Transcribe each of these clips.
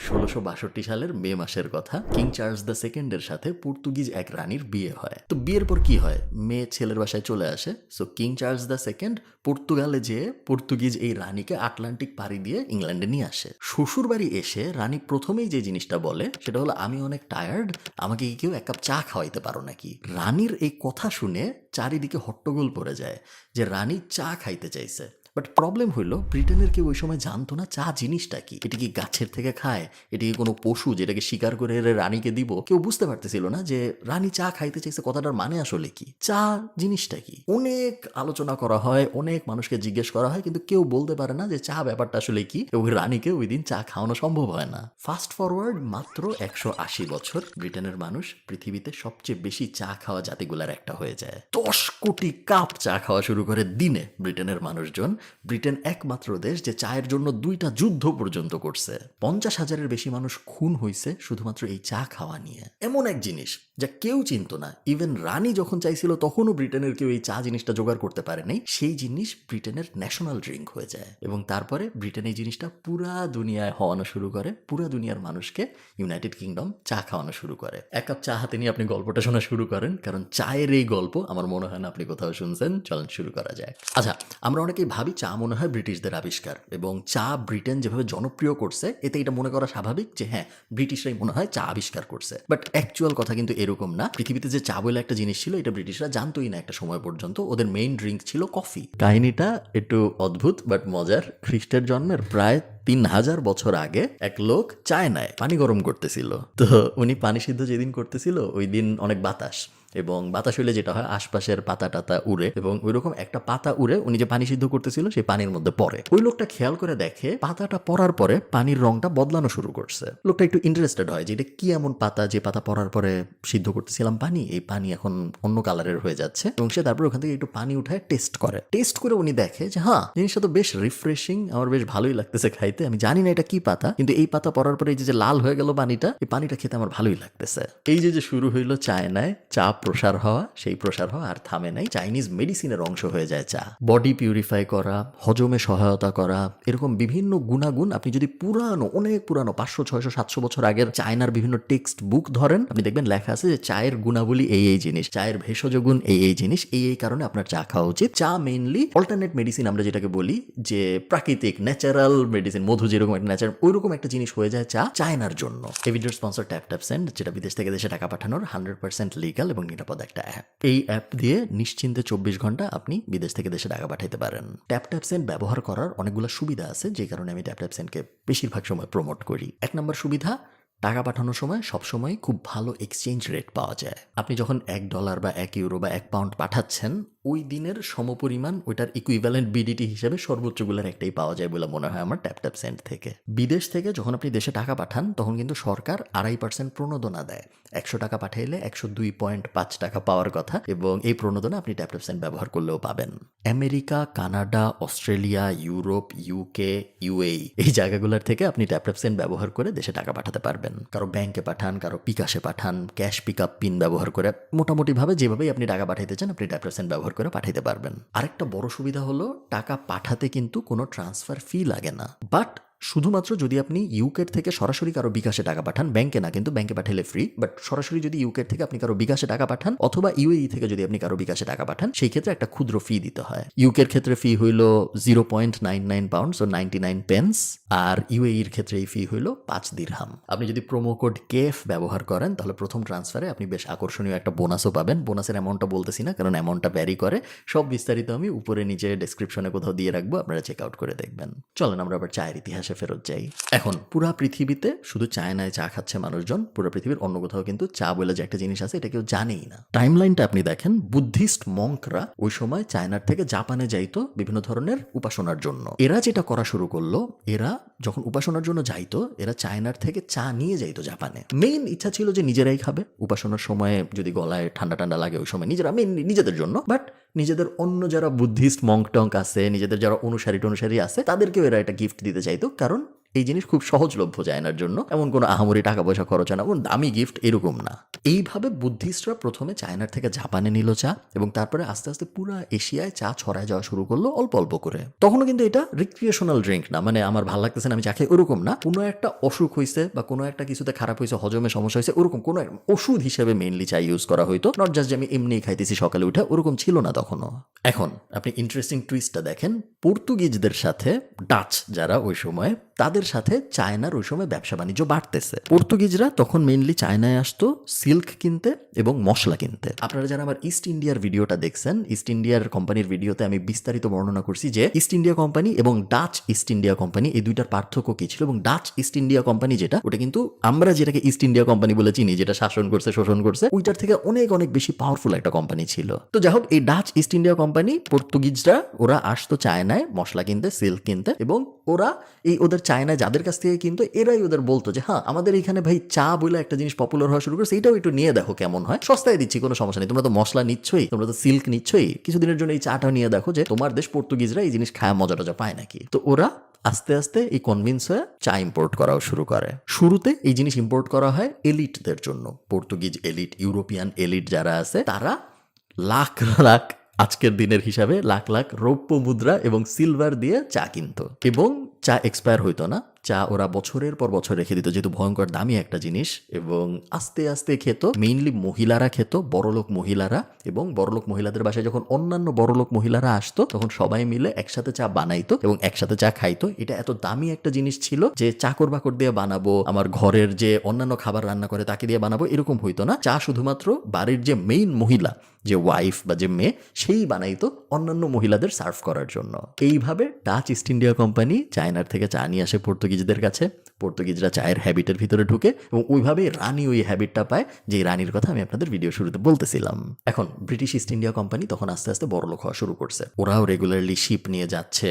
1662 সালের মে মাসের কথা। কিং চার্লস দ্য সেকেন্ডের সাথে পর্তুগিজ এক রানীর বিয়ে হয়। তো বিয়ের পর কি হয়, মেয়ে ছেলের বাসায় চলে আসে। So king Charles the second পর্তুগালে যেয়ে পর্তুগিজ এই রানীকে আটলান্টিক পাড়ি দিয়ে ইংল্যান্ডে নিয়ে আসে। শ্বশুর বাড়ি এসে রানী প্রথমেই যে জিনিসটা বলে সেটা হলো, আমি অনেক টায়ার্ড, আমাকে কি কেউ এক কাপ চা খাওয়াইতে পারো নাকি। রানীর এই কথা শুনে চারিদিকে হট্টগোল পড়ে যায় যে রানী চা খাইতে চাইছে। বাট প্রবলেম হইলো, ব্রিটেনের কেউ ওই সময় জানতো না চা জিনিসটা কি। এটা কি গাছের থেকে খায়, এটা কি কোনো পশু যেটাকে শিকার করে এর রানীকে দিব, কেউ বুঝতে পারতেছিল না যে রানী চা খাইতে চাইছে কথাটার মানে আসলে কি, চা জিনিসটা কি। অনেক আলোচনা করা হয়, অনেক মানুষকে জিজ্ঞেস করা হয়, কিন্তু কেউ বলতে পারে না যে চা ব্যাপারটা আসলে কি, এবং রানীকে ওই দিন চা খাওয়ানো সম্ভব হয় না। ফাস্ট ফরওয়ার্ড মাত্র 180 বছর, ব্রিটেনের মানুষ পৃথিবীতে সবচেয়ে বেশি চা খাওয়া জাতিগুলার একটা হয়ে যায়। 10 কোটি কাপ চা খাওয়া শুরু করে দিনে ব্রিটেনের মানুষজন। ব্রিটেন একমাত্র দেশ যে চায়ের জন্য 2টা যুদ্ধ পর্যন্ত করছে। 50,000-এর বেশি মানুষ খুন হয়েছে শুধুমাত্র এই চা খাওয়া নিয়ে। এমন এক জিনিস যা কেউ চিনত না, ইভেন রানী যখন চাইছিল তখনও ব্রিটেনের কেউ এই চা জিনিসটা জোগাড় করতে পারেনি। সেই জিনিস ব্রিটেনের ন্যাশনাল ড্রিঙ্ক হয়ে যায়, এবং তারপরে ব্রিটেন এই জিনিসটা পুরা দুনিয়ায় হওয়ানো শুরু করে। পুরা দুনিয়ার মানুষকে ইউনাইটেড কিংডম চা খাওয়ানো শুরু করে। এক কাপ চা হাতে নিয়ে আপনি গল্পটা শোনা শুরু করেন, কারণ চায়ের এই গল্প আমার মনে হয় না আপনি কোথাও শুনছেন। চলেন শুরু করা যায়। আচ্ছা, আমরা অনেকেই ভাবি চা মনে হয় ব্রিটিশদের আবিষ্কার, এবং চা ব্রিটেন যেভাবে জনপ্রিয় করছে এতে এটা মনে করা স্বাভাবিক যে হ্যাঁ, ব্রিটিশরাই মনে হয় চা আবিষ্কার করছে। বাট অ্যাকচুয়াল কথা কিন্তু এরকম না। পৃথিবীতে যে চা বলে একটা জিনিস ছিল এটা ব্রিটিশরা জানতোই না একটা সময় পর্যন্ত। ওদের মেইন ড্রিঙ্ক ছিল কফি। কাহিনীটা একটু অদ্ভুত বাট মজার। খ্রিস্টের জন্মের প্রায় 3000 বছর আগে এক লোক চায়নায় পানি গরম করতেছিল। তো উনি পানি সিদ্ধ যেদিন করতেছিল ওই দিন অনেক বাতাস, এবং বাতাস হইলে যেটা হয় আশপাশের পাতা টাতা উড়ে, এবং ওইরকম একটা পাতা উড়ে উনি যে পানি সিদ্ধ করতেছিল সেই পানির মধ্যে পড়ে। ওই লোকটা খেয়াল করে দেখে পাতাটা পড়ার পরে পানির রংটা বদলানো শুরু করছে। লোকটা একটু ইন্টারেস্টেড হয় যে এটা কি এমন পাতা, যে পাতা পড়ার পরে সিদ্ধ করতেছিলাম পানি, এই পানি এখন অন্য কালারের হয়ে যাচ্ছে। এবং সে তারপর ওখান থেকে একটু পানি উঠায় টেস্ট করে। টেস্ট করে উনি দেখে যে হ্যাঁ, জিনিসটা তো বেশ রিফ্রেশিং, আমার বেশ ভালোই লাগতেছে খাইতে। আমি জানি না এটা কি পাতা, কিন্তু এই পাতা পড়ার পরে এই যে লাল হয়ে গেল পানিটা, এই পানিটা খেতে আমার ভালোই লাগতেছে। এই যে শুরু হইলো চায়নায় চা প্রসার হওয়া, সেই প্রসার হওয়া আর থামে নাই। চাইনিজ মেডিসিনের অংশ হয়ে যায় চা। বডি পিউরিফাই করা, হজমে সহায়তা করা, এরকম বিভিন্ন গুণাগুণ আপনি যদি পুরানো, অনেক পুরানো 500, 600, 700 বছর আগের চায়নার বিভিন্ন টেক্সট বুক ধরেন, আপনি দেখবেন লেখা আছে যে চায়ের গুণাবলী এই এই জিনিস, চায়ের ভেষজ গুণ এই এই জিনিস, এই এই কারণে আপনার চা খাওয়া উচিত। চা মেইনলি অল্টারনেট মেডিসিন, আমরা যেটাকে বলি যে প্রাকৃতিক ন্যাচারাল মেডিসিন, মধু যেরকম একটা ন্যাচারাল, ওইরকম একটা জিনিস হয়ে যায় চা চায়নার জন্য। এই ভিডিওর স্পন্সর ট্যাপ সেন্ড, যেটা বিদেশ থেকে দেশে টাকা পাঠানোর 100% লিগ্যাল এবং নিরাপদ একটা অ্যাপ। এই অ্যাপ দিয়ে নিশ্চিন্তে 24 ঘন্টা আপনি বিদেশ থেকে দেশে টাকা পাঠাইতে পারেন। ট্যাপ সেন্ড ব্যবহার করার অনেকগুলো সুবিধা আছে, যে কারণে আমি ট্যাপ সেন্ডকে বেশিরভাগ সময় প্রমোট করি। 1 নম্বর সুবিধা, টাকা পাঠানোর সময় সবসময় খুব ভালো এক্সচেঞ্জ রেট পাওয়া যায়। আপনি যখন $1 বা €1 বা £1 পাঠাচ্ছেন, ওই দিনের সমপরিমাণ ওইটার ইকুইভ্যালেন্ট বিডিটি হিসেবে সর্বোচ্চগুলোর একটাই পাওয়া যায় বলে মনে হয় আমার ট্যাপ সেন্ড থেকে। বিদেশ থেকে যখন আপনি দেশে টাকা পাঠান তখন কিন্তু সরকার 2.5% প্রণোদনা দেয়। 100 টাকা পাঠাইলে 102.5 টাকা পাওয়ার কথা, এবং এই প্রণোদনা আপনি ট্যাপ সেন্ড ব্যবহার করলেও পাবেন। America, Canada, Australia, Europe, UK, UAE এই জায়গাগুলোর থেকে আপনি ট্যাপ সেন্ড ব্যবহার করে দেশে টাকা পাঠাতে পারবেন। কারো ব্যাংকে পাঠান, কারো বিকাশে পাঠান, ক্যাশ পিক আপ পিন ব্যবহার করে, মোটামুটিভাবে যেভাবেই আপনি টাকা পাঠাইতে চান আপনি ট্যাপ সেন্ড ব্যবহার করে পাঠাইতে পারবেন। আরেকটা বড় সুবিধা হলো টাকা পাঠাতে কিন্তু কোনো ট্রান্সফার ফি লাগে না, বাট শুধুমাত্র যদি আপনি ইউকের থেকে সরাসরি কারো বিকাশে টাকা পাঠান, ব্যাংকে না, কিন্তু ব্যাংকে পাঠালে ফ্রি, বাট সরাসরি যদি ইউকের থেকে আপনি কারো বিকাশে টাকা পাঠান অথবা ইউএই থেকে যদি আপনি কারো বিকাশে টাকা পাঠান, সেই ক্ষেত্রে একটা ক্ষুদ্র ফি দিতে হয়। ইউকের ক্ষেত্রে ফি হইল 0.99 পাউন্ড, সো 99 পেন্স, আর ইউএইর ক্ষেত্রে এই ফি হইল 5 দিরহাম। আপনি যদি প্রোমো কোড কেএফ ব্যবহার করেন তাহলে প্রথম ট্রান্সফারে আপনি বেশ আকর্ষণীয় একটা বোনাসও পাবেন। বোনাসের অ্যামাউন্টটা বলতেছি না, কারণ অ্যামাউন্টটা ভ্যারি করে। সব বিস্তারিত আমি উপরে নিচে ডেসক্রিপশনে কোথাও দিয়ে রাখবো, আপনারা চেক আউট করে দেখবেন। চলেন আমরা আবার চায়ের ইতিহাসে ফেরত যাই। এখন পুরা পৃথিবীতে শুধু চায়নায় চা খাচ্ছে মানুষজন, পুরো পৃথিবীর অন্য কোথাও কিন্তু চা বলে যে একটা জিনিস আছে এটা কেউ জানেই না। টাইমলাইনটা আপনি দেখেন, বুদ্ধিস্ট মঙ্করা ওই সময় চায়নার থেকে জাপানে যাইতো বিভিন্ন ধরনের উপাসনার জন্য। এরা যেটা করা শুরু করলো, এরা যখন উপাসনার জন্য যাইতো এরা চায়নার থেকে চা নিয়ে যাইতো জাপানে। মেইন ইচ্ছা ছিল যে নিজেরাই খাবে, উপাসনার সময় যদি গলায় ঠান্ডা ঠান্ডা লাগে ওই সময় নিজেরা, মেইনলি নিজেদের জন্য, বাট নিজেদের অন্য যারা বুদ্ধিস্ট মঙ্ক টঙ্ক আছে, নিজেদের যারা অনুসারী আছে তাদেরকেও এরা এটা গিফট দিতে চাইতো, কারণ এই জিনিস খুব সহজলভ্য চায়নার জন্য, এমন কোনো আহামরি টাকা পয়সা খরচ হয় না, কোনো দামি গিফট এরকম না। এইভাবে বুদ্ধিস্টরা প্রথমে চায়নার থেকে জাপানে নিল চা, এবং তারপরে আস্তে আস্তে পুরো এশিয়ায় চা ছড়ায় যাওয়া শুরু করলো অল্প অল্প করে। তখনও কিন্তু এটা রিক্রিয়েশনাল ড্রিঙ্ক না, মানে আমার ভালো লাগতেছে না আমি চা খাই ওরকম না। কোনো একটা অসুখ হয়েছে বা কোনো একটা কিছুতে খারাপ হয়েছে, হজমে সমস্যা হয়েছে, ওরকম কোনো ওষুধ হিসেবে মেইনলি চা ইউজ করা হইতো, নট জাস্ট যে আমি এমনি খাইতেছি সকালে উঠে, ওরকম ছিল না তখনও। এখন আপনি ইন্টারেস্টিং টুইস্টটা দেখেন, পর্তুগিজদের সাথে ডাচ যারা ওই সময়, তাদের সাথে চায়নার ওই সময় ব্যবসা বাণিজ্য বাড়তেছে। পর্তুগিজরা তখন মেইনলি চায়নায় আসতো সিল্ক কিনতে এবং মশলা কিনতে। আপনারা যারা আমার ইস্ট ইন্ডিয়ার ভিডিওটা দেখছেন, ইস্ট ইন্ডিয়ার কোম্পানির ভিডিওতে আমি বিস্তারিত বর্ণনা করছি যে ইস্ট ইন্ডিয়া কোম্পানি এবং ডাচ ইস্ট ইন্ডিয়া কোম্পানি এই দুইটার পার্থক্য কি ছিল, এবং ডাচ ইস্ট ইন্ডিয়া কোম্পানি যেটা, ওটা কিন্তু আমরা যেটাকে ইস্ট ইন্ডিয়া কোম্পানি বলে চিনি, যেটা শাসন করছে শোষণ করছে, ওইটার থেকে অনেক অনেক বেশি পাওয়ারফুল একটা কোম্পানি ছিল। তো যাই হোক, এই ডাচ ইস্ট ইন্ডিয়া কোম্পানি, পর্তুগিজরা ওরা আসতো চায়নায় মশলা কিনতে, সিল্ক কিনতে, এবং ওরা এই ওদের চায়নায় যাদের কাছ থেকে কিন্তু এরাই ওদের বলতো যে হ্যাঁ আমাদের এখানে ভাই চা বলে একটা জিনিস পপুলার হওয়া শুরু করছে, এটাও একটু নিয়ে দেখো কেমন হয়, সস্তায় দিচ্ছি, কোনো সমস্যা নেই, তোমরা তো মশলা নিচ্ছই, তোমরা তো সিল্ক নিচ্ছই, কিছুদিনের জন্য এই চাটাও নিয়ে দেখো যে তোমার দেশ পর্তুগিজরা এই জিনিস খায় মজা টজা পায় নাকি। তো ওরা আস্তে আস্তে এই কনভিন্স হয়ে চা ইম্পোর্ট করাও শুরু করে। শুরুতে এই জিনিস ইম্পোর্ট করা হয় এলিটদের জন্য, পর্তুগিজ এলিট, ইউরোপিয়ান এলিট যারা আছে, তারা লাখ লাখ, আজকের দিনের হিসাবে লাখ লাখ রৌপ্য মুদ্রা এবং সিলভার দিয়ে চা কিনত, এবং চা এক্সপায়ার হইতো না। চা ওরা বছরের পর বছর রেখে দিত, যেহেতু ভয়ঙ্কর দামি একটা জিনিস, এবং আস্তে আস্তে খেত। মেইনলি মহিলারা খেত, বড়লোক মহিলারা, এবং বড়লোক মহিলাদের বাসায় যখন অন্যান্য বড়লোক মহিলারা আসতো, তখন সবাই মিলে একসাথে চা বানাইতো এবং একসাথে চা খাইতো। এটা এত দামি একটা জিনিস ছিল যে চাকর বাকর দিয়ে বানাবো, আমার ঘরের যে অন্যান্য খাবার রান্না করে তাকে দিয়ে বানাবো, এরকম হইতো না। চা শুধুমাত্র বাড়ির যে মেইন মহিলা, যে ওয়াইফ বা যে মেয়ে, সেই বানাইতো অন্যান্য মহিলাদের সার্ভ করার জন্য। এইভাবে ডাচ ইস্ট ইন্ডিয়া কোম্পানি চায়নার থেকে চা নিয়ে আসে পর্তুগিজদের কাছে, পর্তুগিজরা চায়ের হ্যাবিটের ভিতরে ঢুকে, এবং ওইভাবে রানী ওই হ্যাবিটটা পায়, যে রানীর কথা আমি আপনাদের ভিডিও শুরুতে বলতেছিলাম। এখন ব্রিটিশ ইস্ট ইন্ডিয়া কোম্পানি তখন আস্তে আস্তে বড়লোক হওয়া শুরু করছে। ওরাও রেগুলারলি শিপ নিয়ে যাচ্ছে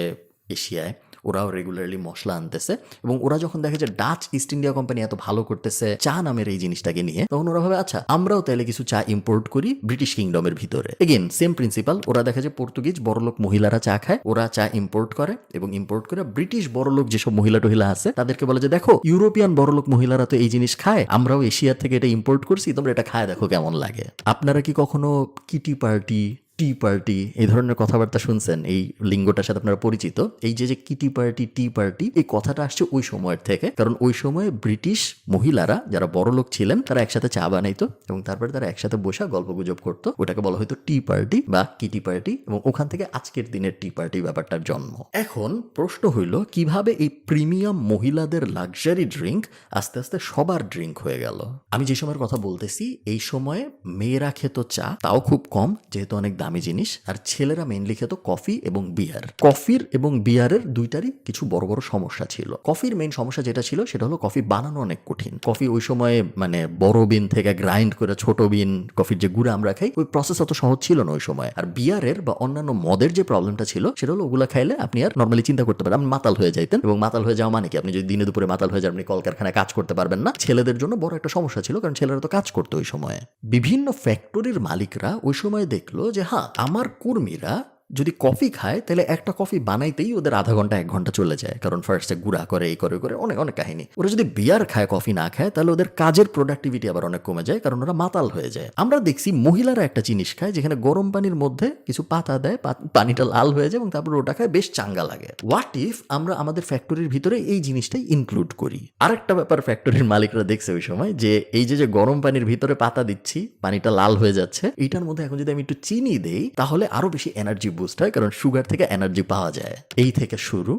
এশিয়ায়, ওরাও রেগুলারলি মশলা আনতেছে, এবং ওরা যখন দেখে যে ডাচ ইস্ট ইন্ডিয়া কোম্পানি এত ভালো করতেছে চা নামের এই জিনিসটাকে নিয়ে, তখন ওরা ভাবে আচ্ছা আমরাও তাহলে কিছু চা ইম্পোর্ট করি ব্রিটিশ কিংডমের ভিতরে। এগেন সেম প্রিন্সিপাল, ওরা দেখে যে পর্তুগিজ বড়লোক মহিলারা চা খায়, ওরা চা ইম্পোর্ট করে, এবং ইম্পোর্ট করে ব্রিটিশ বড়লোক যেসব মহিলা টহিলা আছে তাদেরকে বলে যে দেখো ইউরোপিয়ান বড়লোক মহিলারা তো এই জিনিস খায়, আমরাও এশিয়া থেকে এটা ইম্পোর্ট করছি, তোমরা এটা খায় দেখো কেমন লাগে। আপনারা কি কখনো কিটি পার্টি, টি পার্টি এই ধরনের কথাবার্তা শুনছেন? এই লিঙ্গটার সাথে আপনারা পরিচিত? এই যে কিটি পার্টি, টি পার্টি, এই কথাটা আসছে ওই সময়ের থেকে, কারণ ওই সময়ে ব্রিটিশ মহিলারা যারা বড় লোক ছিলেন তারা একসাথে চা বানাইতো, এবং তারপরে তারা একসাথে বসে গল্প গুজব করতো, ওটাকে বলা হয়তো টি পার্টি বা কিটি পার্টি, এবং ওখান থেকে আজকের দিনের টি পার্টি ব্যাপারটার জন্ম। এখন প্রশ্ন হইল কিভাবে এই প্রিমিয়াম মহিলাদের লাক্সারি ড্রিঙ্ক আস্তে আস্তে সবার ড্রিঙ্ক হয়ে গেল। আমি যে সময়ের কথা বলতেছি এই সময়ে মেয়েরা খেত চা, তাও খুব কম যেহেতু অনেক দামি জিনিস, আর ছেলেরা মেইনলি খেত কফি এবং বিয়ার। কফির এবং বিয়ারের দুইটারই কিছু বড় বড় সমস্যা ছিল। কফির মেইন সমস্যা যেটা ছিল সেটা হলো কফি বানানো অনেক কঠিন। কফি ওই সময়ে মানে বড় বিন থেকে গ্রাইন্ড করে ছোট বিন কফির যে গুঁড়া আমরা খাই, ওই প্রসেস অত সহজ ছিল না ওই সময়। আর বিয়ারের বা অন্যান্য মদের যে প্রবলেমটা ছিল সেটা হলো ওগুলা খাইলে আপনি আর নর্মালি চিন্তা করতে পারেন আপনি মাতাল হয়ে যাইতেন, এবং মাতাল হয়ে যাওয়া মানে কি, আপনি যদি দিনে দুপুরে মাতাল হয়ে যান আপনি কলকারখানায় কাজ করতে পারবেন না। ছেলেদের জন্য বড় একটা সমস্যা ছিল, কারণ ছেলেরা তো কাজ করতো ওই সময়ে। বিভিন্ন ফ্যাক্টরির মালিকরা ওই সময় দেখলো যে হ্যাঁ আমার কর্মীরা যদি কফি খায় তাহলে একটা কফি বানাইতেই ওদের আধা ঘন্টা 1 ঘন্টা চলে যায়, কারণ ফার্স্টে গুঁড়া করে এই করে করে অনেক অনেক কাহিনী। ওরা যদি বিয়ার খায় কফি না খায় তাহলে ওদের কাজের প্রোডাক্টিভিটি আবার অনেক কমে যায়, কারণ ওরা মাতাল হয়ে যায়। আমরা দেখছি মহিলারা একটা জিনিস খায় যেখানে গরম পানির মধ্যে কিছু পাতা দেয়, পানিটা লাল হয়ে যায় এবং তারপর ওটা খায়, বেশ চাঙ্গা লাগে। হোয়াট ইফ আমরা আমাদের ফ্যাক্টরির ভিতরে এই জিনিসটাই ইনক্লুড করি? আরেকটা ব্যাপার ফ্যাক্টরির মালিকরা দেখছে ওই সময়, যে এই যে গরম পানির ভিতরে পাতা দিচ্ছি, পানিটা লাল হয়ে যাচ্ছে, এইটার মধ্যে এখন যদি আমি একটু চিনি দেই তাহলে আরো বেশি এনার্জি বুস্ট হয়, কারণ সুগার থেকে এনার্জি পাওয়া যায়। এই থেকে শুরু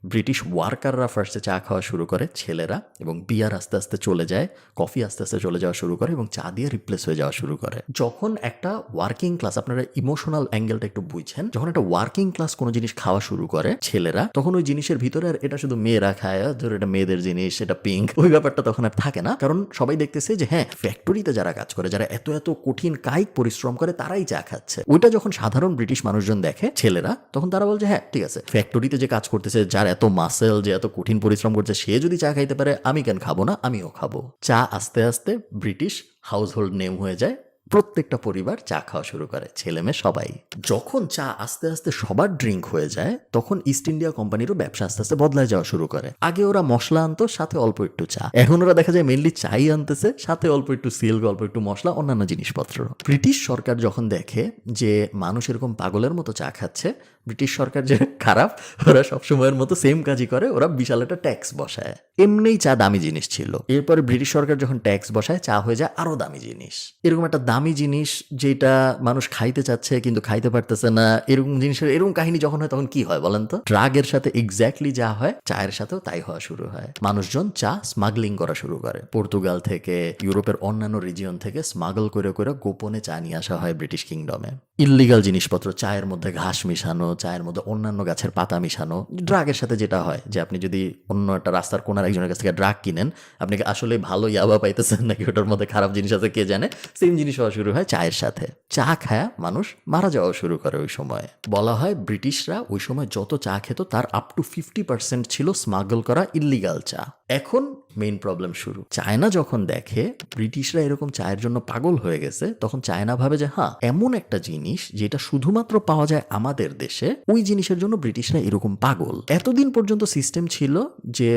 ব্রিটিশ ওয়ার্কাররা ফার্স্টে চা খাওয়া শুরু করে, ছেলেরা, এবং বিয়ার আস্তে আস্তে চলে যায়, কফি আস্তে আস্তে চলে যাওয়া শুরু করে, এবং চা দিয়ে রিপ্লেস হয়ে যাওয়া শুরু করে। যখন একটা ওয়ার্কিং ক্লাস, আপনারা ইমোশনাল অ্যাঙ্গেলটা একটু বুঝছেন, যখন একটা ওয়ার্কিং ক্লাস কোনো জিনিস খাওয়া শুরু করে ছেলেরা, তখন ওই জিনিসের ভিতরে আর এটা শুধু মেয়েরা খায়, ধর এটা মেয়েদের জিনিস, এটা পিঙ্ক, ওই ব্যাপারটা তখন আর থাকে না, কারণ সবাই দেখতেছে যে হ্যাঁ ফ্যাক্টরিতে যারা কাজ করে, যারা এত এত কঠিন কায়িক পরিশ্রম করে, তারাই চা খাচ্ছে। ওইটা যখন সাধারণ ব্রিটিশ মানুষজন দেখে, ছেলেরা, তখন তারা বলছে হ্যাঁ ঠিক আছে, ফ্যাক্টরিতে যে কাজ করতেছে, যার এত মাসেল, যে এত কঠিন পরিশ্রম করছে, সে যদি চা খাইতে পারে আমি কেন খাবো না, আমিও খাবো। চা আস্তে আস্তে ব্রিটিশ হাউস হোল্ড নেম হয়ে যায়, প্রত্যেকটা পরিবার চা খাওয়া শুরু করে, ছেলে মেয়ে সবাই। যখন চা আস্তে আস্তে সবার ড্রিঙ্ক হয়ে যায়, তখন ইস্ট ইন্ডিয়া কোম্পানিরও ব্যবসা আস্তে আস্তে বদলায় যাওয়া শুরু করে। আগে ওরা মশলা আনতো, সাথে অল্প একটু চা। এখন ওরা দেখা যায় মেনলি চাই আনতেছে, সাথে অল্প একটু সিল্ক, অল্প একটু মশলা, অন্যান্য জিনিসপত্র। ব্রিটিশ সরকার যখন দেখে যে মানুষ এরকম পাগলের মতো চা খাচ্ছে, ব্রিটিশ সরকার যে খারাপ, ওরা সবসময়ের মতো সেম কাজই করে, ওরা বিশাল একটা ট্যাক্স বসায়। এমনিই চা দামি জিনিস ছিল, এরপরে ব্রিটিশ সরকার যখন ট্যাক্স বসায়, চা হয়ে যায় আরো দামি জিনিস। এরকম একটা দামি জিনিস যেটা মানুষ খাইতে চাচ্ছে কিন্তু খাইতে পারতেছে না, এরকম জিনিসের এরকম কাহিনী যখন হয়, তখন কি হয় বলেন তো? ড্রাগের সাথে এক্স্যাক্টলি যা হয়, চায়ের সাথেও তাই হওয়া শুরু হয়। মানুষজন চা স্মাগলিং করা শুরু করে, পর্তুগাল থেকে, ইউরোপের অন্যান্য রিজিয়ন থেকে স্মাগল করে করে গোপনে চা নিয়ে আসা হয় ব্রিটিশ কিংডমে। ইল্লিগাল জিনিসপত্র, চায়ের মধ্যে ঘাস মিশানো, চায়ের মধ্যে অন্যান্য গাছের পাতা মিশানো। ড্রাগের সাথে যেটা হয় যে আপনি যদি অন্য একটা রাস্তার কোনার একজনের কাছ থেকে ড্রাগ কিনেন, আপনি কি আসলে ভালো ইয়াবা পাইতেছেন নাকি ওটার মধ্যে খারাপ জিনিস আছে কে জানে, সেম জিনিস হওয়া শুরু হয় চায়ের সাথে। চা খায়া মানুষ মারা যাওয়া শুরু করে ওই সময়। বলা হয় ব্রিটিশরা ওই সময় যত চা খেত তার আপ টু 50% ছিল স্মাগল করা ইল্লিগাল চা। এখন মেইন প্রবলেম শুরু। চায়না যখন দেখে ব্রিটিশরা এরকম চায়ের জন্য পাগল হয়ে গেছে, তখন চায়না ভাবে যে হ্যাঁ, এমন একটা জিনিস যেটা শুধুমাত্র পাওয়া যায় আমাদের দেশে, ওই জিনিসের জন্য ব্রিটিশরা এরকম পাগল। এতদিন পর্যন্ত সিস্টেম ছিল যে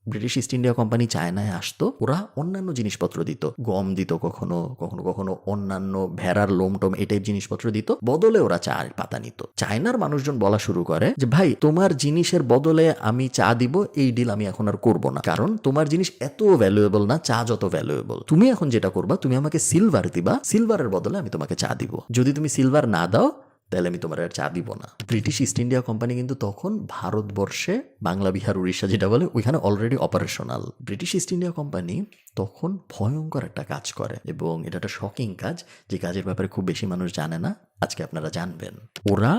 ব্রিটিশ ইস্ট ইন্ডিয়া কোম্পানি চায়নায় আসতো, ওরা অন্যান্য জিনিসপত্র দিত, গম দিত, কখনো কখনো কখনো অন্যান্য ভেড়ার লোমটোম এই টাইপ জিনিসপত্র দিত, বদলে ওরা চা পাতা নিত। চায়নার মানুষজন বলা শুরু করে যে ভাই, তোমার জিনিসের বদলে আমি চা দিব, এই ডিল আমি এখন আর করবো না, কারণ তোমার জিনিস এত ভ্যালুয়েবল না চা যত ভ্যালুয়েবল। তুমি এখন যেটা করবা, তুমি আমাকে সিলভার দিবা, সিলভারের বদলে আমি তোমাকে চা দিব। যদি তুমি সিলভার না দাও, তাহলে আমি তোমার আর চা দিব না। ব্রিটিশ ইস্ট ইন্ডিয়া কোম্পানি কিন্তু তখন ভারতবর্ষে, বাংলা, বিহার, উড়িষ্যা যেটা বলে, ওইখানে already operational. British east India company তখন ভয়ঙ্কর একটা কাজ করে, এবং এটা একটা শকিং কাজ, যে কাজের ব্যাপারে খুব বেশি মানুষ জানে না। আজকে আপনারা জানবেন। ওরা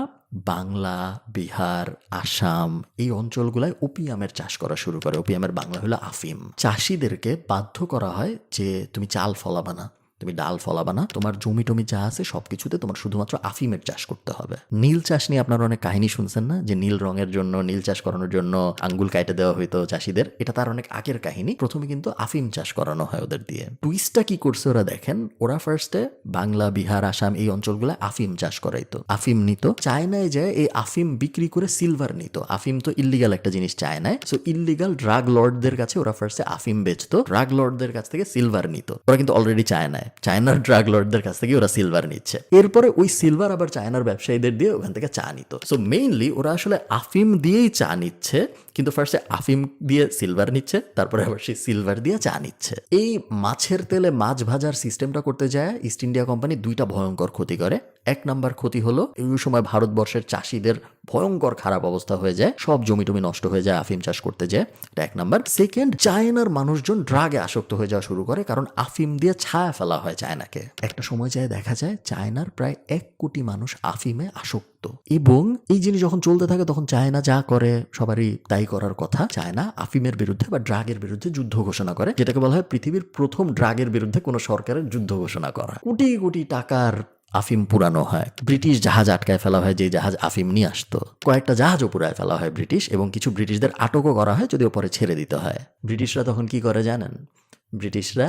বাংলা, বিহার, আসাম এই অঞ্চলগুলায় ওপিয়ামের চাষ করা শুরু করে। ওপিয়ামের বাংলা হলো আফিম। চাষিদেরকে বাধ্য করা হয় যে তুমি চাল ফলাবা না, তুমি ডাল ফলাবা না, তোমার জমি টমি যা আছে সবকিছুতে তোমার শুধুমাত্র আফিমের চাষ করতে হবে। নীল চাষ নিয়ে আপনারা অনেক কাহিনী শুনছেন না, যে নীল রঙের জন্য, নীল চাষ করানোর জন্য আঙ্গুল কাটে দেওয়া হইতো চাষিদের। এটা তার অনেক আগের কাহিনী। প্রথমে কিন্তু আফিম চাষ করানো হয় ওদের দিয়ে। টুইস্টটা কি করছে ওরা দেখেন, ওরা ফার্স্টে বাংলা, বিহার, আসাম এই অঞ্চলগুলো আফিম চাষ করাইতো, আফিম নিত, চায়নায় যায় এই আফিম বিক্রি করে সিলভার নিত। আফিম তো ইল্লিগাল একটা জিনিস চায়নায়, সো ইল্লিগাল ড্রাগ লর্ডদের কাছে ওরা ফার্স্টে আফিম বেচতো, ড্রাগ লর্ডদের কাছ থেকে সিলভার নিত। ওরা কিন্তু অলরেডি চায়নায়, চায়নার ড্রাগ লর্ডদের কাছ থেকে ওরা সিলভার নিচ্ছে। এরপরে ওই সিলভার আবার চায়নার ব্যবসায়ীদের দিয়ে ওখান থেকে চা নিত। সো মেইনলি ওরা আসলে আফিম দিয়েই চা নিচ্ছে, কিন্তু ফার্স্টে আফিম দিয়ে সিলভার নিচ্ছে, তারপরে আবার সেই সিলভার দিয়ে চা নিচ্ছে। এই মাছের তেলে মাছ ভাজার সিস্টেমটা করতে যায় ইস্ট ইন্ডিয়া কোম্পানি দুইটা ভয়ঙ্কর ক্ষতি করে। এক নাম্বার ক্ষতি হলো, এই সময় ভারতবর্ষের চাষিদের ভয়ঙ্কর খারাপ অবস্থা হয়ে যায়, সব জমি টমি নষ্ট হয়ে যায় আফিম চাষ করতে যায়, এটা এক নাম্বার। সেকেন্ড, চায়নার মানুষজন ড্রাগে আসক্ত হয়ে যাওয়া শুরু করে, কারণ আফিম দিয়ে ছায়া ফেলা হয় চায়নাকে। একটা সময় যায় দেখা যায় চায়নার প্রায় 1 কোটি মানুষ আফিমে আসক্ত। এবং এই জিনিস যখন চলতে থাকে, তখন চায়না যা করে সবারই তাই করার কথা। চায়না আফিমের বিরুদ্ধে বা ড্রাগের বিরুদ্ধে যুদ্ধ ঘোষণা করে, যেটাকে বলা হয় পৃথিবীর প্রথম ড্রাগের বিরুদ্ধে কোনো সরকারের যুদ্ধ ঘোষণা করা। কোটি কোটি টাকার আফিম পুরানো হয়, ব্রিটিশ জাহাজ আটকায় ফেলা হয়, যে জাহাজ আফিম নিয়ে আসতো। কয়েকটা জাহাজও পুরায় ফেলা হয় ব্রিটিশ, এবং কিছু ব্রিটিশদের আটকও করা হয়, যদিও পরে ছেড়ে দিতে হয়। ব্রিটিশরা তখন কি করে জানেন? ব্রিটিশরা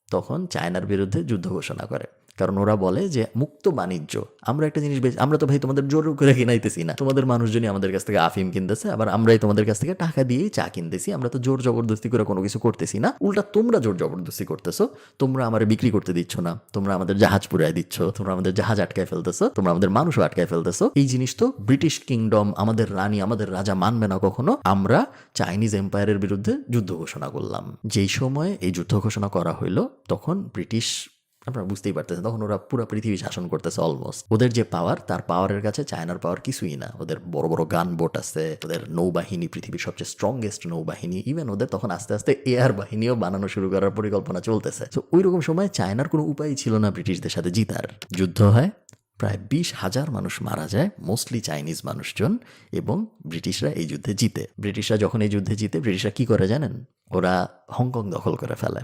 তখন চায়নার বিরুদ্ধে যুদ্ধ ঘোষণা করে, কারণ ওরা বলে যে মুক্ত বাণিজ্য, আমরা একটা জিনিস আমরা তো ভাই তোমাদের জোর করে কিনাইতেছি না, তোমাদের মানুষজনই আমাদের কাছ থেকে আফিম কিনতেছে, আবার আমরাই তোমাদের কাছ থেকে টাকা দিয়েই চা কিনতেছি, আমরা তো জোর জবরদস্তি করে কোনো কিছু করতেছি না, উল্টা তোমরা জোর জবরদস্তি করতেছো, তোমরা আমার বিক্রি করতে দিচ্ছ না, তোমরা আমাদের জাহাজ পুরাই দিচ্ছ, তোমরা আমাদের জাহাজ আটকায় ফেলতেছো, তোমরা আমাদের মানুষও আটকায় ফেলতেছো। এই জিনিস তো ব্রিটিশ কিংডম, আমাদের রানী, আমাদের রাজা মানবে না কখনো। আমরা চাইনিজ এম্পায়ারের বিরুদ্ধে যুদ্ধ ঘোষণা করলাম। যেই সময় এই যুদ্ধ ঘোষণা করা হইলো, তখন ব্রিটিশ, আপনারা বুঝতেই পারতেছেন, তখন ওরা পুরো পৃথিবী শাসন করতেছে অলমোস্ট। ওদের যে পাওয়ার, তার পাওয়ারের কাছে চায়নার পাওয়ার কিছুই না। ওদের বড় বড় গান বোট আছে, ওদের নৌবাহিনী পৃথিবীর সবচেয়ে স্ট্রংগেস্ট নৌবাহিনী। ইভেন ওদের তখন আস্তে আস্তে এয়ার বাহিনীও বানানো শুরু করার পরিকল্পনা চলতেছে। তো ওই রকম সময় চায়নার কোনো উপায় ছিল না ব্রিটিশদের সাথে জিতার। যুদ্ধ হয়, প্রায় 20,000 মানুষ মারা যায়, মোস্টলি চাইনিজ মানুষজন, এবং ব্রিটিশরা এই যুদ্ধে জিতে। ব্রিটিশরা যখন এই যুদ্ধে জিতে, ব্রিটিশরা কি করে জানেন? ওরা হংকং দখল করে ফেলে,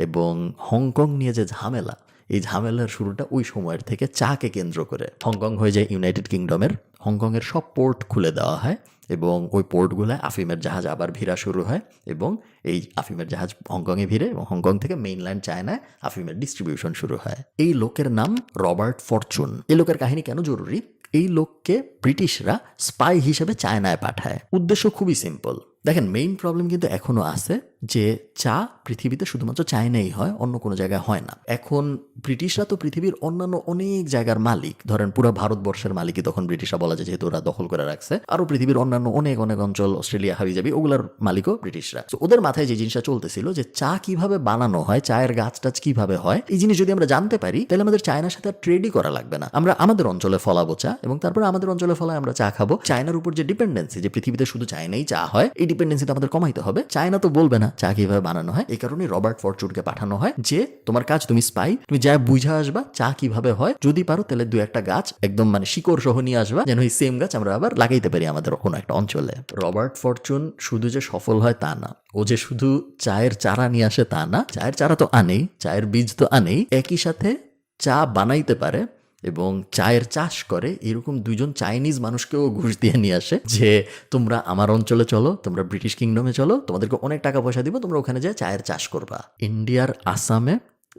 এবং হংকং নিয়ে যে ঝামেলা, এই ঝামেলার শুরুটা ওই সময়ের থেকে চাকে কেন্দ্র করে। হংকং হয়ে যায় ইউনাইটেড কিংডমের, হংকংয়ের সব পোর্ট খুলে দেওয়া হয় এবং ওই পোর্টগুলোয় আফিমের জাহাজ আবার ভিড়া শুরু হয় এবং এই আফিমের জাহাজ হংকংয়ে ভিড়ে এবং হংকং থেকে মেইনল্যান্ড চায়নায় আফিমের ডিস্ট্রিবিউশন শুরু হয়। এই লোকের নাম রবার্ট ফরচুন। এই লোকের কাহিনী কেন জরুরি? এই লোককে ব্রিটিশরা স্পাই হিসেবে চায়নায় পাঠায়। উদ্দেশ্য খুবই সিম্পল। দেখেন, মেইন প্রবলেম কিন্তু এখনো আছে যে চা পৃথিবীতে শুধুমাত্র চায়নাই হয়, অন্য কোনো জায়গায় হয় না। এখন ব্রিটিশরা তো পৃথিবীর অন্যান্য অনেক জায়গার মালিক, ধরেন পুরো ভারতবর্ষের মালিকই তখন ব্রিটিশরা বলা যায়, যেহেতু ওরা দখল করে রাখছে। আরও পৃথিবীর অন্যান্য অনেক অনেক অঞ্চল, অস্ট্রেলিয়া হাবিজাবি, ওগুলার মালিকও ব্রিটিশরা। তো ওদের মাথায় যে জিনিসটা চলতেছিল যে চা কিভাবে বানানো হয়, চায়ের গাছ টাছ কিভাবে হয়, এই জিনিস যদি আমরা জানতে পারি তাহলে আমাদের চায়নার সাথে আর ট্রেডই করা লাগবে না। আমরা আমাদের অঞ্চলে ফলাবো চা এবং তারপরে আমাদের অঞ্চলে ফলায় আমরা চা খাবো। চায়নার উপর যে ডিপেন্ডেন্সি, যে পৃথিবীতে শুধু চায়নাই চা হয়, এই ডিপেন্ডেন্সিটা আমাদের কমাইতে হবে। চায়না তো বলবে না চা কিভাবে বানানো হয়। এই কারণে রবার্ট ফরচুনকে পাঠানো হয় যে তোমার কাজ, তুমি স্পাই, তুমি যা বুঝা আসবা চা কিভাবে হয়, যদি পারো তাহলে 2-1টা গাছ একদম মানে শিকড় সহ নিয়ে আসবা, যেন এই সেম গাছ আমরা আবার লাগাইতে পারি আমাদের কোনো একটা অঞ্চলে। রবার্ট ফরচুন শুধু যে সফল হয় তা না, ও যে শুধু চায়ের চারা নিয়ে আসে তা না, চায়ের চারা তো আনেই, চায়ের বীজ তো আনেই, একই সাথে চা বানাইতে পারে এবং চায়ের চাষ করে এরকম 2জন চাইনিজ মানুষকেও ঘুষ দিয়ে নিয়ে আসে যে তোমরা আমার অঞ্চলে চলো, তোমরা ব্রিটিশ কিংডমে চলো, তোমাদেরকে অনেক টাকা পয়সা দিব, তোমরা ওখানে যায় চায়ের চাষ করবা। ইন্ডিয়ার আসামে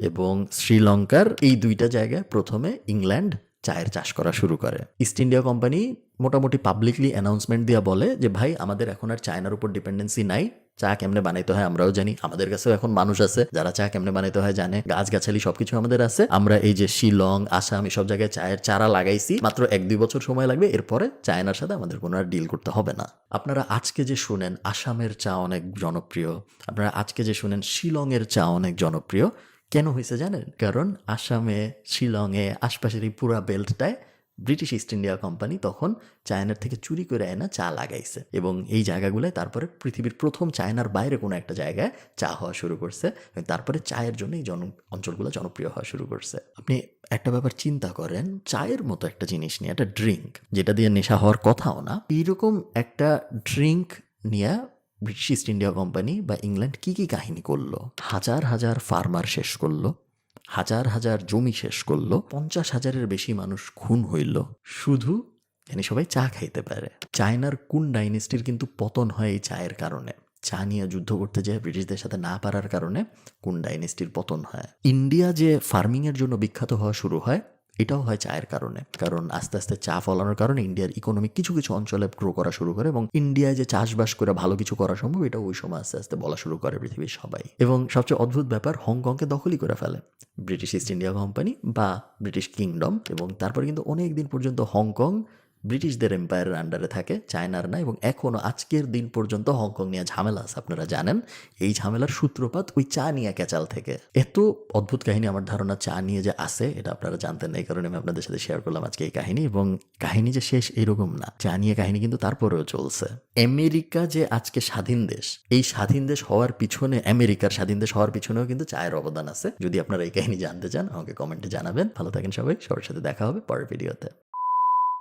এবং শ্রীলঙ্কার এই 2টা জায়গায় প্রথমে ইংল্যান্ড চায়ের চাষ করা শুরু করে। ইস্ট ইন্ডিয়া কোম্পানি মোটামুটি পাবলিকলি অ্যানাউন্সমেন্ট দিয়ে বলে যে ভাই, আমাদের এখন আর চায়নার উপর ডিপেন্ডেন্সি নাই, চা কেমনে বানাইতে হয় আমরাও জানি, আমাদের কাছেও এখন মানুষ আছে যারা চা কেমনে বানাইতে হয় জানে, গাছগাছালি সবকিছু আমাদের আছে। আমরা এই যে শিলং, আসাম, এসব জায়গায় চায়ের চারা লাগাইছি, মাত্র 1-2 বছর সময় লাগবে, এরপরে চায়নার সাথে আমাদের কোনো আর ডিল করতে হবে না। আপনারা আজকে যে শুনেন আসামের চা অনেক জনপ্রিয়, আপনারা আজকে যে শুনেন শিলংয়ের চা অনেক জনপ্রিয়, কেন হয়েছে জানেন? কারণ আসামে, শিলংয়ে, আশপাশের এই পুরা বেল্টটায় ব্রিটিশ ইস্ট ইন্ডিয়া কোম্পানি তখন চায়নার থেকে চুরি করে এনে চা লাগাইছে এবং এই জায়গাগুলোয় তারপরে পৃথিবীর প্রথম চায়নার বাইরে কোনো একটা জায়গায় চা হওয়া শুরু করছে এবং তারপরে চায়ের জন্য এই অঞ্চলগুলো জনপ্রিয় হওয়া শুরু করছে। আপনি একটা ব্যাপার চিন্তা করেন, চায়ের মতো একটা জিনিস নিয়ে, একটা ড্রিঙ্ক যেটা দিয়ে নেশা হওয়ার কথাও না, এইরকম একটা ড্রিঙ্ক নিয়ে ব্রিটিশ ইস্ট ইন্ডিয়া কোম্পানি বা ইংল্যান্ড কি কি কাহিনী করলো। হাজার হাজার ফার্মার শেষ করলো, হাজার হাজার জমি শেষ করলো, 50,000-এর বেশি মানুষ খুন হইল, শুধু জানি সবাই চা খাইতে পারে। চায়নার কুন ডাইনেস্টির কিন্তু পতন হয় এই চায়ের কারণে। চা নিয়ে যুদ্ধ করতে যায় ব্রিটিশদের সাথে না পারার কারণে কুন ডাইনেস্টির পতন হয়। ইন্ডিয়া যে ফার্মিংয়ের জন্য বিখ্যাত হওয়া শুরু হয়, এটাও হয় চায়ের কারণে। কারণ আস্তে আস্তে চা ফলানোর কারণে ইন্ডিয়ার ইকোনমি কিছু কিছু অঞ্চলে গ্রো করা শুরু করে এবং ইন্ডিয়ায় যে চাষবাস করে ভালো কিছু করা সম্ভব, এটা ওই সময় আস্তে আস্তে বলা শুরু করে পৃথিবীর সবাই। এবং সবচেয়ে অদ্ভুত ব্যাপার, হংকংকে দখলই করে ফেলে ব্রিটিশ ইস্ট ইন্ডিয়া কোম্পানি বা ব্রিটিশ কিংডম এবং তারপরে কিন্তু অনেক দিন পর্যন্ত হংকং ব্রিটিশদের এম্পায়ারের আন্ডারে থাকে, চায়নার না। এবং এখনও আজকের দিন পর্যন্ত হংকং নিয়ে ঝামেলা আছে, আপনারা জানেন। এই ঝামেলার সূত্রপাত ওই চা নিয়ে ক্যাচাল থেকে। এত অদ্ভুত কাহিনী আমার ধারণা চা নিয়ে যে আছে এটা আপনারা জানতেন না, এই কারণে আমি আপনাদের সাথে শেয়ার করলাম আজকে এই কাহিনী। এবং কাহিনী যে শেষ এরকম না, চা নিয়ে কাহিনী কিন্তু তারপরেও চলছে। আমেরিকা যে আজকে স্বাধীন দেশ, এই স্বাধীন দেশ হওয়ার পিছনে, আমেরিকার স্বাধীন দেশ হওয়ার পিছনেও কিন্তু চায়ের অবদান আছে। যদি আপনারা এই কাহিনী জানতে চান আমাকে কমেন্টে জানাবেন। ভালো থাকেন সবাই, সবার সাথে দেখা হবে পরের ভিডিওতে।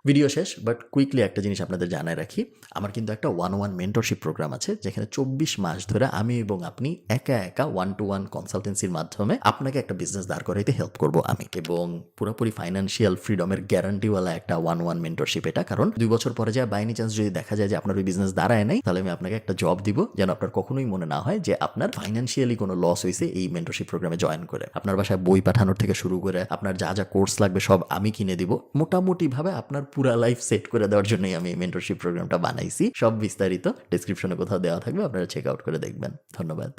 ভিডিও শেষ, বাট কুইকলি একটা জিনিস আপনাদের জানায় রাখি, আমার কিন্তু একটা 1-on-1 মেন্টরশিপ প্রোগ্রাম আছে, যেখানে 24 মাস ধরে আমি এবং আপনি একা একা 1-to-1 কনসালটেন্সির মাধ্যমে আপনাকে একটা বিজনেস দাঁড় করাইতে হেল্প করব আমি। এবং পুরোপুরি ফাইন্যান্সিয়াল ফ্রিডমের গ্যারান্টিওয়ালা একটা 1-on-1 মেন্টরশিপ এটা। কারণ 2 বছর পরে যায় বাই এনি চান্স যদি দেখা যায় যে আপনার ওই বিজনেস দাঁড়ায় নাই, তাহলে আমি আপনাকে একটা জব দিব, যেন আপনার কখনোই মনে না হয় যে আপনার ফাইন্যান্সিয়ালি কোনো লস হয়েছে এই মেন্টরশিপ প্রোগ্রামে জয়েন করে। আপনার বাসায় বই পাঠানোর থেকে শুরু করে আপনার যা যা কোর্স লাগবে সব আমি কিনে দিব। মোটামুটিভাবে আপনার পুরা লাইফ সেট করে দেওয়ার জন্যই আমি মেন্টরশিপ প্রোগ্রামটা বানাইছি। সব বিস্তারিত ডেসক্রিপশনে কোথাও দেওয়া থাকবে, আপনারা চেক আউট করে দেখবেন। ধন্যবাদ।